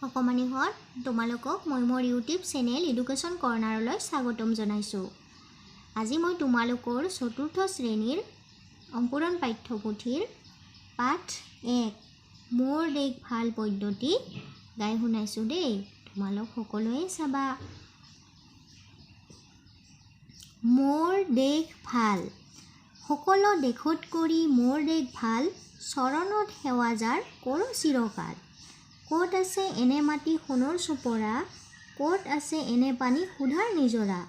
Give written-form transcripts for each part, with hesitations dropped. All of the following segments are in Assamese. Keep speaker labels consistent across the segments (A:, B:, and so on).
A: অকমানিহত তোমালোকক মই মোৰ ইউটিউব চেনেল এডুকেশ্যন কৰ্নাৰলৈ স্বাগতম জনাইছোঁ। আজি মই তোমালোকৰ চতুৰ্থ শ্ৰেণীৰ অংকুৰণ পাঠ্যপুথিৰ পাঠ ১ মোৰ দেশ ভাল পদ্ধতি গাই শুনাইছোঁ দেই। তোমালোক সকলোৱে চাবা। মোৰ দেশ ভাল, সকলো দেশত কৰি মোৰ দেশ ভাল, চৰণত সেৱা যাৰ কৰোঁ চিৰকাল। ক'ত আছে এনে মাটি সোণৰ চপৰা, ক'ত আছে এনে পানী সুধাৰ নিজৰা,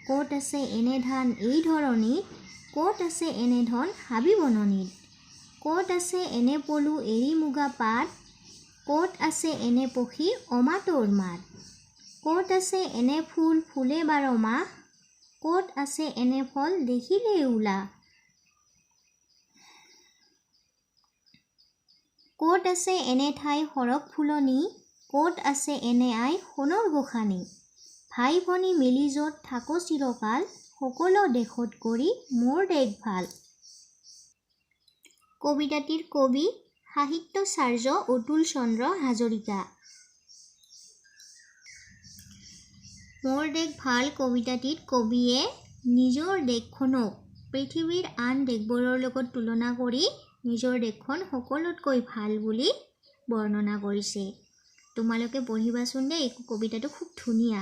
A: ক'ত আছে এনে ধান এই ধৰণীত, ক'ত আছে এনে ধন হাবি বননিত, ক'ত আছে এনে পলু এৰি মুগা পাত, ক'ত আছে এনে পক্ষী অমাতৰ মাত, ক'ত আছে এনে ফুল ফুলে 12 মাহ, ক'ত আছে এনে ফল দেখিলে ওলা, ক'ত আছে এনে ঠাই সৰগ ফুলনি, ক'ত আছে এনে আই সোণৰ গোসানী, ভাই ভনী মিলি য'ত থাকো চিৰকাল, সকলো দেশত কৰি মোৰ দেশ ভাল। কবিতাটিৰ কবি সাহিত্যাচাৰ্য অতুল চন্দ্ৰ হাজৰিকা। মোৰ দেশ ভাল কবিতাটিত কবিয়ে নিজৰ দেশখনক পৃথিৱীৰ আন দেশবোৰৰ লগত তুলনা কৰি নিজৰ দেশখন সকলোতকৈ ভাল বুলি বৰ্ণনা কৰিছে। তোমালোকে পঢ়িবাচোন দেই, কবিতাটো খুব ধুনীয়া।